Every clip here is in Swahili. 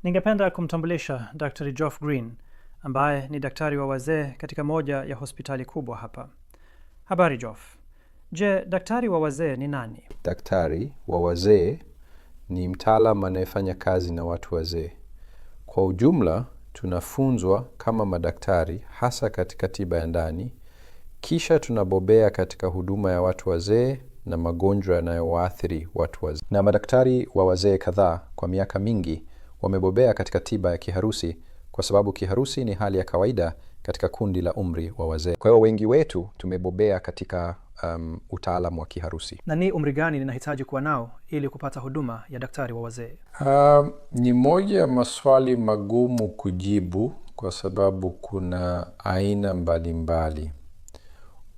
Ningependa kumtambulisha Dr. Geoff Green, ambaye ni daktari wa wazee katika moja ya hospitali kubwa hapa. Habari Geoff. Je, daktari wa wazee ni nani? Daktari wa wazee ni mtaalamu anayefanya kazi na watu wazee. Kwa ujumla, tunafunzwa kama madaktari hasa katika tiba ya ndani, kisha tunabobea katika huduma ya watu wazee na magonjwa yanayowaathiri watu wazee. Na madaktari wa wazee kadhaa kwa miaka mingi wamebobea katika tiba ya kiharusi kwa sababu kiharusi ni hali ya kawaida katika kundi la umri wa wazee. Kwa hiyo wengi wetu tumebobea katika utaalamu wa kiharusi. Na ni umri gani ninahitaji kuwa nao ili kupata huduma ya daktari wa wazee? Ni moja ya maswali magumu kujibu kwa sababu kuna aina mbalimbali.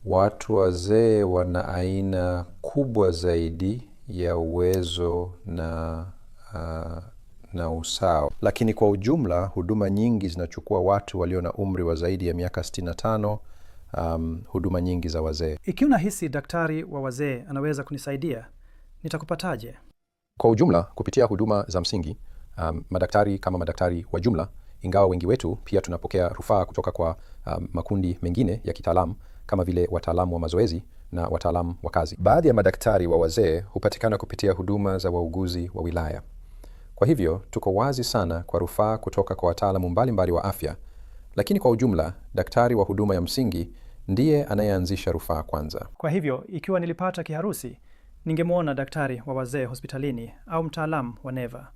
Watu wazee wana aina kubwa zaidi ya uwezo na usawa. Lakini kwa ujumla, huduma nyingi zinachukua watu walio na umri wa zaidi ya miaka 65, huduma nyingi za wazee. Ikiwa nahisi daktari wa wazee anaweza kunisaidia, nitakupataje? Kwa ujumla, kupitia huduma za msingi, madaktari kama madaktari wa jumla, ingawa wengi wetu pia tunapokea rufaa kutoka kwa makundi mengine ya kitaalamu kama vile wataalamu wa mazoezi na wataalamu wa kazi. Baadhi ya madaktari wa wazee hupatikana kupitia huduma za wauguzi wa wilaya. Kwa hivyo, tuko wazi sana kwa rufaa kutoka kwa wataalamu mbalimbali wa afya, lakini kwa ujumla, daktari wa huduma ya msingi ndiye anayeanzisha rufaa kwanza. Kwa hivyo, ikiwa nilipata kiharusi, ningemwona daktari wa wazee hospitalini au mtaalamu wa neva.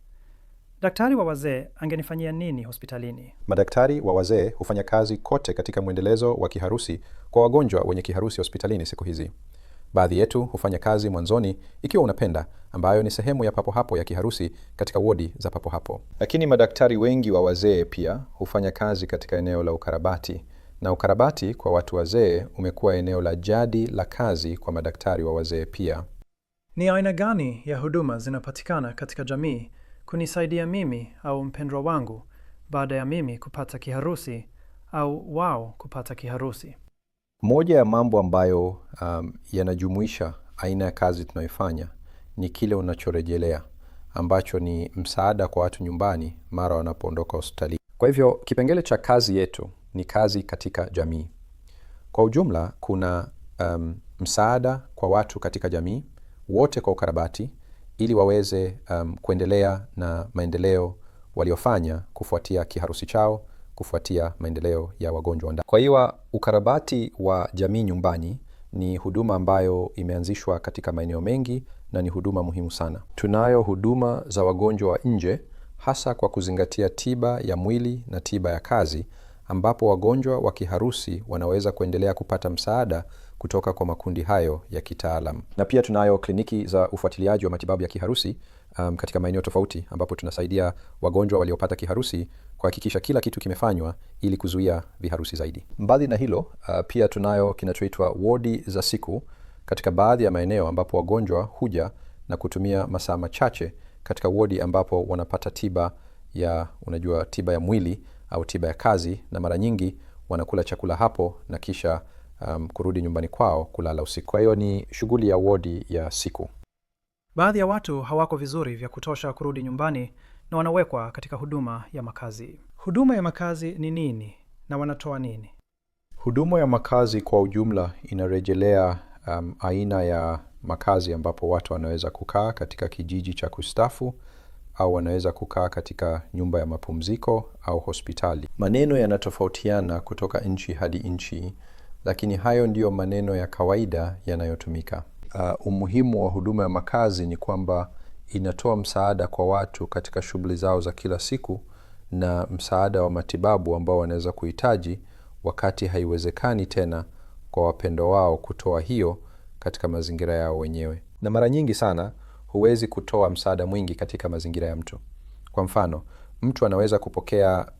Daktari wa wazee angenifanyia nini hospitalini? Madaktari wa wazee hufanya kazi kote katika mwendelezo wa kiharusi kwa wagonjwa wenye kiharusi hospitalini siku hizi. Baadhi yetu hufanya kazi mwanzoni ikiwa unapenda, ambayo ni sehemu ya papo hapo ya kiharusi katika wodi za papo hapo. Lakini madaktari wengi wa wazee pia hufanya kazi katika eneo la ukarabati, na ukarabati kwa watu wazee umekuwa eneo la jadi la kazi kwa madaktari wa wazee pia. Ni aina gani ya huduma zinapatikana katika jamii kunisaidia mimi au mpendwa wangu baada ya mimi kupata kiharusi au wao kupata kiharusi? Moja ya mambo ambayo yanajumuisha aina ya kazi tunayoifanya ni kile unachorejelea, ambacho ni msaada kwa watu nyumbani mara wanapoondoka hospitali. Kwa hivyo, kipengele cha kazi yetu ni kazi katika jamii. Kwa ujumla, kuna msaada kwa watu katika jamii, wote kwa ukarabati, ili waweze kuendelea na maendeleo waliofanya kufuatia kiharusi chao, kufuatia maendeleo ya wagonjwa wa ndani. Kwa hiyo ukarabati wa jamii nyumbani ni huduma ambayo imeanzishwa katika maeneo mengi na ni huduma muhimu sana. Tunayo huduma za wagonjwa wa nje, hasa kwa kuzingatia tiba ya mwili na tiba ya kazi, ambapo wagonjwa wa kiharusi wanaweza kuendelea kupata msaada kutoka kwa makundi hayo ya kitaalam. Na pia tunayo kliniki za ufuatiliaji wa matibabu ya kiharusi katika maeneo tofauti, ambapo tunasaidia wagonjwa waliopata kiharusi kuhakikisha kila kitu kimefanywa ili kuzuia viharusi zaidi. Mbali na hilo, pia tunayo kinachoitwa wodi za siku katika baadhi ya maeneo, ambapo wagonjwa huja na kutumia masaa machache katika wodi ambapo wanapata tiba ya tiba ya mwili au tiba ya kazi, na mara nyingi wanakula chakula hapo na kisha kurudi nyumbani kwao kulala usiku. Kwa hiyo ni shughuli ya wodi ya siku. Baadhi ya watu hawako vizuri vya kutosha kurudi nyumbani na wanawekwa katika huduma ya makazi. Huduma ya makazi ni nini na wanatoa nini? Huduma ya makazi kwa ujumla inarejelea aina ya makazi ambapo watu wanaweza kukaa katika kijiji cha kustafu au wanaweza kukaa katika nyumba ya mapumziko au hospitali. Maneno yanatofautiana kutoka nchi hadi nchi, lakini hayo ndiyo maneno ya kawaida yanayotumika. Umuhimu wa huduma ya makazi ni kwamba inatoa msaada kwa watu katika shughuli zao za kila siku na msaada wa matibabu ambao wanaweza kuhitaji wakati haiwezekani tena kwa wapendwa wao kutoa hiyo katika mazingira yao wenyewe. Na mara nyingi sana huwezi kutoa msaada mwingi katika mazingira ya mtu. Kwa mfano, mtu anaweza kupokea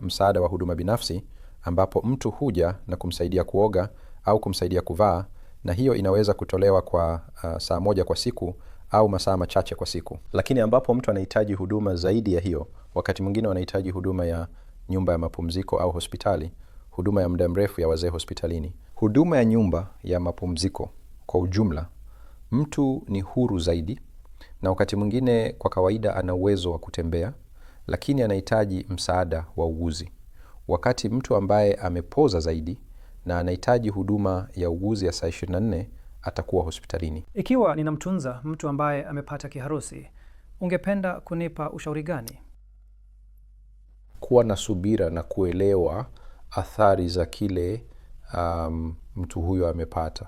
msaada wa huduma binafsi ambapo mtu huja na kumsaidia kuoga au kumsaidia kuvaa, na hiyo inaweza kutolewa kwa saa moja kwa siku au masaa machache kwa siku. Lakini ambapo mtu anahitaji huduma zaidi ya hiyo, wakati mwingine wanahitaji huduma ya nyumba ya mapumziko au hospitali, huduma ya muda mrefu ya wazee hospitalini. Huduma ya nyumba ya mapumziko kwa ujumla, mtu ni huru zaidi, na wakati mwingine kwa kawaida ana uwezo wa kutembea, lakini anahitaji msaada wa uuguzi. Wakati mtu ambaye amepoza zaidi na anahitaji huduma ya uuguzi ya saa 24 atakuwa hospitalini. Ikiwa ninamtunza mtu ambaye amepata kiharusi, ungependa kunipa ushauri gani? Kuwa na subira na kuelewa athari za kile mtu huyo amepata.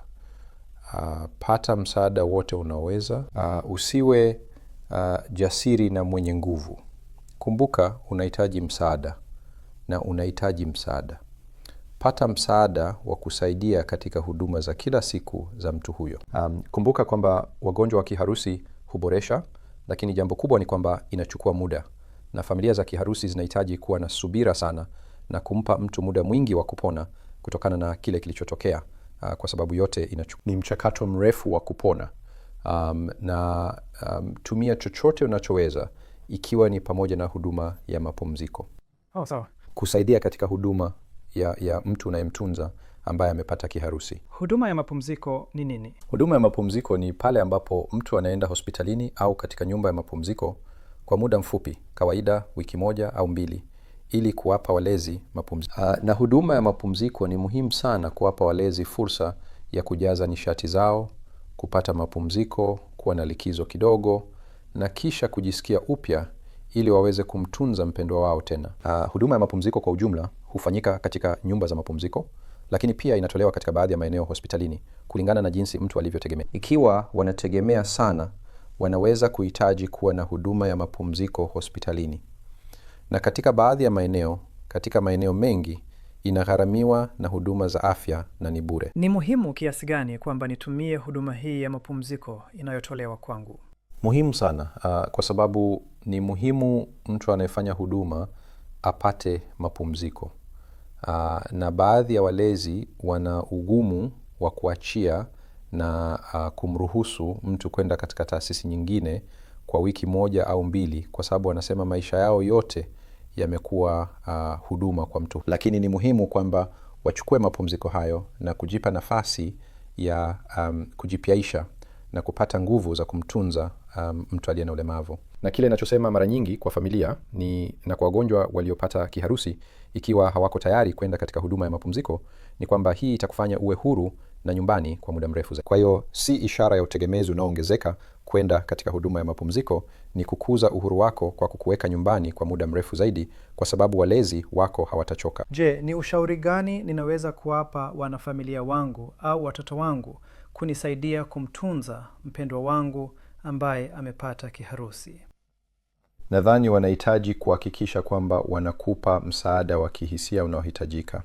Pata msaada wote unaoweza. Usiwe jasiri na mwenye nguvu. Kumbuka unahitaji msaada na unahitaji msaada. Pata msaada wa kusaidia katika huduma za kila siku za mtu huyo. Kumbuka kwamba wagonjwa wa kiharusi huboresha, lakini jambo kubwa ni kwamba inachukua muda. Na familia za kiharusi zinahitaji kuwa na subira sana na kumpa mtu muda mwingi wa kupona kutokana na kile kilichotokea, kwa sababu yote ni mchakato mrefu wa kupona. Tumia chochote unachoweza, ikiwa ni pamoja na huduma ya mapumziko. Sawa. Kusaidia katika huduma ya mtu unayemtunza ambaye amepata kiharusi. Huduma ya mapumziko ni nini? Huduma ya mapumziko ni pale ambapo mtu anaenda hospitalini au katika nyumba ya mapumziko kwa muda mfupi, kawaida wiki 1 au 2, ili kuwapa walezi mapumziko. Na huduma ya mapumziko ni muhimu sana kuwapa walezi fursa ya kujaza nishati zao, kupata mapumziko, kuwa na likizo kidogo, na kisha kujisikia upya ili waweze kumtunza mpendwa wao tena. Huduma ya mapumziko kwa ujumla hufanyika katika nyumba za mapumziko, lakini pia inatolewa katika baadhi ya maeneo hospitalini kulingana na jinsi mtu alivyotegemea. Ikiwa wanategemea sana, wanaweza kuhitaji kuwa na huduma ya mapumziko hospitalini. Na katika baadhi ya maeneo, katika maeneo mengi, inagharamiwa na huduma za afya na ni bure. Ni muhimu kiasi gani kwamba nitumie huduma hii ya mapumziko inayotolewa kwangu? Muhimu sana, kwa sababu ni muhimu mtu anayefanya huduma apate mapumziko. Na baadhi ya walezi wana ugumu wa kuachia na kumruhusu mtu kwenda katika taasisi nyingine kwa wiki 1 au 2, kwa sababu wanasema maisha yao yote yamekuwa huduma kwa mtu. Lakini ni muhimu kwamba wachukue mapumziko hayo na kujipa nafasi ya kujipyaisha na kupata nguvu za kumtunza mtu aliye na ulemavu. Na kile ninachosema mara nyingi kwa familia na kwa wagonjwa waliopata kiharusi, ikiwa hawako tayari kwenda katika huduma ya mapumziko, ni kwamba hii itakufanya uwe huru na nyumbani kwa muda mrefu zaidi. Kwa hiyo si ishara ya utegemezi unaoongezeka kwenda katika huduma ya mapumziko, ni kukuza uhuru wako kwa kukuweka nyumbani kwa muda mrefu zaidi, kwa sababu walezi wako hawatachoka. Je, ni ushauri gani ninaweza kuwapa wanafamilia wangu au watoto wangu kunisaidia kumtunza mpendwa wangu ambaye amepata kiharusi? Nadhani wanahitaji kuhakikisha kwamba wanakupa msaada wa kihisia unaohitajika.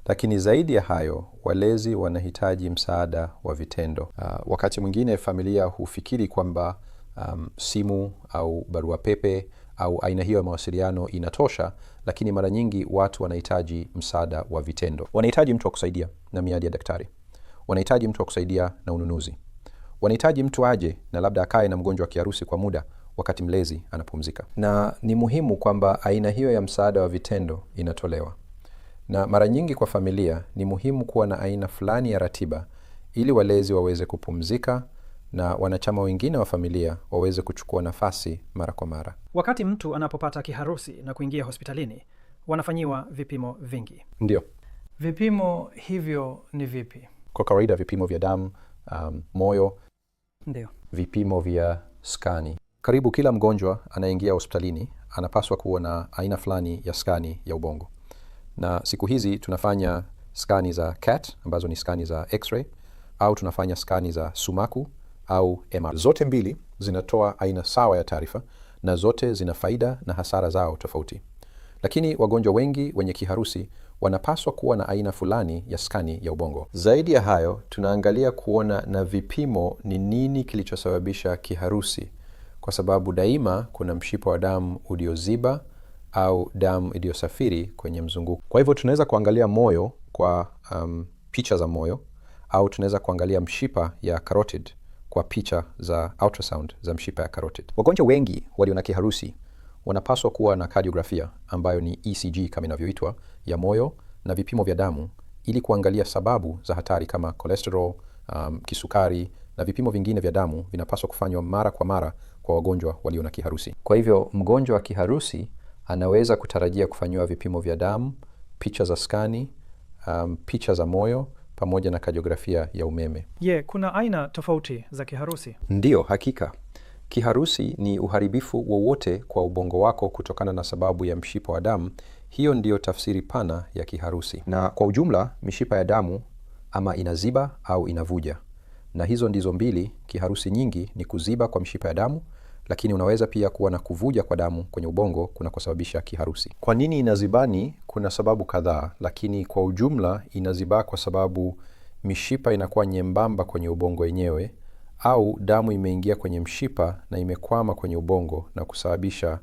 Lakini zaidi ya hayo, walezi wanahitaji msaada wa vitendo. Wakati mwingine familia hufikiri kwamba simu au barua pepe au aina hiyo ya mawasiliano inatosha, lakini mara nyingi watu wanahitaji msaada wa vitendo. Wanahitaji mtu wa kusaidia na miadi ya daktari. Wanahitaji mtu wa kusaidia na ununuzi. Wanahitaji mtu aje na labda akae na mgonjwa wa kiharusi kwa muda wakati mlezi anapumzika. Na ni muhimu kwamba aina hiyo ya msaada wa vitendo inatolewa. Na mara nyingi kwa familia ni muhimu kuwa na aina fulani ya ratiba ili walezi waweze kupumzika na wanachama wengine wa familia waweze kuchukua nafasi mara kwa mara. Wakati mtu anapopata kiharusi na kuingia hospitalini, wanafanyiwa vipimo vingi. Ndio. Vipimo hivyo ni vipi? Kwa kawaida vipimo vya damu, moyo. Ndio. Vipimo vya skani. Karibu kila mgonjwa anaingia hospitalini anapaswa kuwa na aina fulani ya skani ya ubongo. Na siku hizi tunafanya skani za CAT ambazo ni skani za X-ray, au tunafanya skani za sumaku au MRI. Zote mbili zinatoa aina sawa ya taarifa na zote zina faida na hasara zao tofauti. Lakini wagonjwa wengi wenye kiharusi wanapaswa kuwa na aina fulani ya skani ya ubongo. Zaidi ya hayo, tunaangalia kuona na vipimo ni nini kilichosababisha kiharusi, kwa sababu daima kuna mshipa wa damu ulioziba au damu iliyosafiri kwenye mzunguko. Kwa hivyo tunaweza kuangalia moyo kwa picha za moyo, au tunaweza kuangalia mshipa ya carotid kwa picha za ultrasound za mshipa ya carotid. Wagonjwa wengi walio na kiharusi wanapaswa kuwa na cardiografia ambayo ni ECG kama inavyoitwa ya moyo na vipimo vya damu ili kuangalia sababu za hatari kama cholesterol, kisukari na vipimo vingine vya damu vinapaswa kufanywa mara kwa mara kwa wagonjwa walio na kiharusi. Kwa hivyo mgonjwa wa kiharusi Anaweza kutarajia kufanyiwa vipimo vya damu, picha za skani, picha za moyo, pamoja na kajiografia ya umeme. Kuna aina tofauti za kiharusi? Ndiyo, hakika. Kiharusi ni uharibifu wowote kwa ubongo wako kutokana na sababu ya mshipa wa damu. Hiyo ndiyo tafsiri pana ya kiharusi. Na kwa ujumla, mishipa ya damu ama inaziba au inavuja. Na hizo ndizo mbili. Kiharusi nyingi ni kuziba kwa mshipa ya damu, lakini unaweza pia kuwa na kuvuja kwa damu kwenye ubongo kunakosababisha kiharusi. Kwa nini inazibani? Kuna sababu kadhaa, lakini kwa ujumla inaziba kwa sababu mishipa inakuwa nyembamba kwenye ubongo yenyewe, au damu imeingia kwenye mshipa na imekwama kwenye ubongo na kusababisha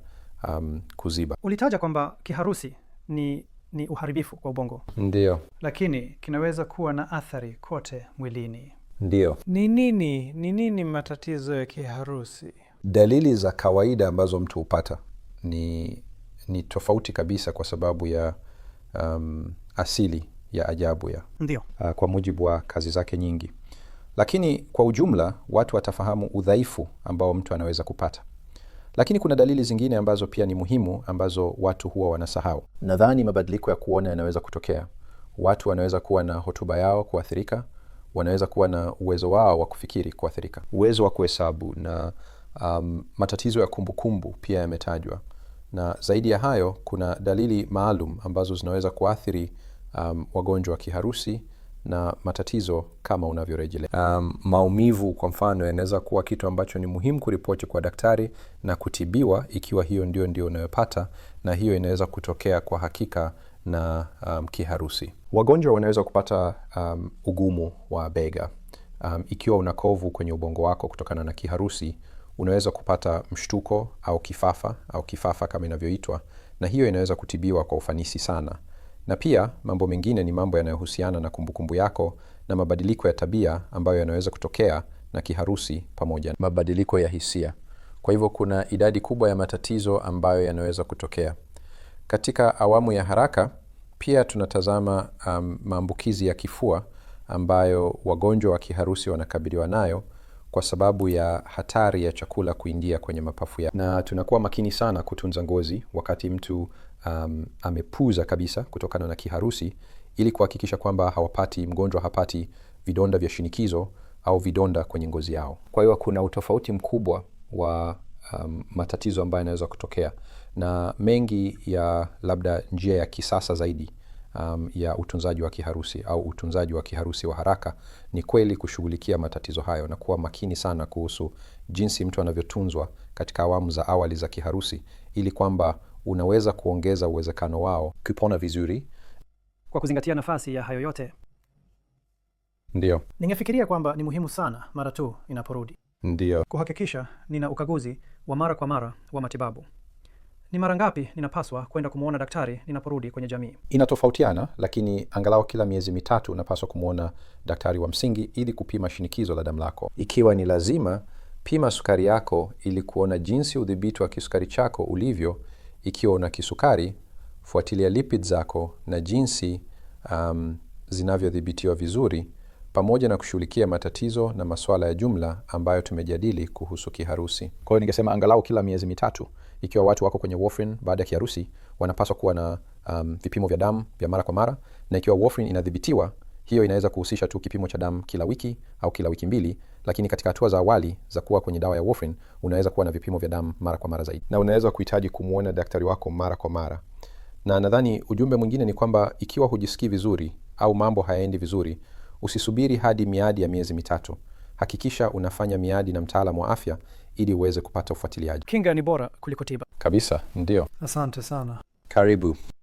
kuziba. Ulitaja kwamba kiharusi ni uharibifu kwa ubongo. Ndiyo. Lakini kinaweza kuwa na athari kote mwilini. Ndiyo. Ni nini matatizo ya kiharusi? Dalili za kawaida ambazo mtu hupata ni tofauti kabisa kwa sababu ya asili ya ajabu ya. Ndiyo. Kwa mujibu wa kazi zake nyingi. Lakini kwa ujumla watu watafahamu udhaifu ambao mtu anaweza kupata. Lakini kuna dalili zingine ambazo pia ni muhimu ambazo watu huwa wanasahau. Nadhani mabadiliko ya kuona yanaweza kutokea. Watu wanaweza kuwa na hotuba yao kuathirika, wanaweza kuwa na uwezo wao wa kufikiri kuathirika, uwezo wa kuhesabu, na matatizo ya kumbukumbu pia yametajwa. Na zaidi ya hayo kuna dalili maalum ambazo zinaweza kuathiri wagonjwa wa kiharusi na matatizo kama unavyorejelea. Maumivu kwa mfano yanaweza kuwa kitu ambacho ni muhimu kuripoti kwa daktari na kutibiwa ikiwa hiyo ndio unayopata, na hiyo inaweza kutokea kwa hakika na kiharusi. Wagonjwa wanaweza kupata ugumu wa bega. Ikiwa una kovu kwenye ubongo wako kutokana na kiharusi, unaweza kupata mshtuko au kifafa kama inavyoitwa, na hiyo inaweza kutibiwa kwa ufanisi sana. Na pia mambo mengine ni mambo yanayohusiana na kumbukumbu yako na mabadiliko ya tabia ambayo yanaweza kutokea na kiharusi, pamoja na mabadiliko ya hisia. Kwa hivyo kuna idadi kubwa ya matatizo ambayo yanaweza kutokea. Katika awamu ya haraka pia tunatazama maambukizi ya kifua ambayo wagonjwa wa kiharusi wanakabiliwa nayo kwa sababu ya hatari ya chakula kuingia kwenye mapafu yao. Na tunakuwa makini sana kutunza ngozi wakati mtu amepuza kabisa kutokana na kiharusi, ili kuhakikisha kwamba mgonjwa hapati vidonda vya shinikizo au vidonda kwenye ngozi yao. Kwa hiyo kuna utofauti mkubwa wa matatizo ambayo yanaweza kutokea, na mengi ya labda njia ya kisasa zaidi ya utunzaji wa kiharusi au utunzaji wa kiharusi wa haraka ni kweli kushughulikia matatizo hayo na kuwa makini sana kuhusu jinsi mtu anavyotunzwa katika awamu za awali za kiharusi, ili kwamba unaweza kuongeza uwezekano wao kupona vizuri kwa kuzingatia nafasi ya hayo yote. Ndiyo. Ningefikiria kwamba ni muhimu sana mara tu inaporudi. Ndiyo. Kuhakikisha nina ukaguzi wa mara kwa mara wa matibabu. Ni mara ngapi ninapaswa kwenda kumuona daktari ninaporudi kwenye jamii? Inatofautiana, lakini angalau kila miezi 3 unapaswa kumuona daktari wa msingi ili kupima shinikizo la damu lako. Ikiwa ni lazima, pima sukari yako ili kuona jinsi udhibiti wa kisukari chako ulivyo. Ikiwa una kisukari, fuatilia lipid zako na jinsi zinavyodhibitiwa vizuri, pamoja na kushughulikia matatizo na masuala ya jumla ambayo tumejadili kuhusu kiharusi. Kwa hiyo ningesema angalau kila miezi 3, ikiwa watu wako kwenye warfarin baada ya kiharusi, wanapaswa kuwa na vipimo vya damu vya mara kwa mara, na ikiwa warfarin inadhibitiwa, hiyo inaweza kuhusisha tu kipimo cha damu kila wiki au kila wiki 2, lakini katika hatua za awali za kuwa kwenye dawa ya warfarin, unaweza kuwa na vipimo vya damu mara kwa mara zaidi, na unaweza kuhitaji kumuona daktari wako mara kwa mara. Na nadhani ujumbe mwingine ni kwamba ikiwa hujisikii vizuri au mambo hayaendi vizuri, usisubiri hadi miadi ya miezi 3. Hakikisha unafanya miadi na mtaalamu wa afya ili uweze kupata ufuatiliaji. Kinga ni bora kuliko tiba. Kabisa, ndio. Asante sana. Karibu.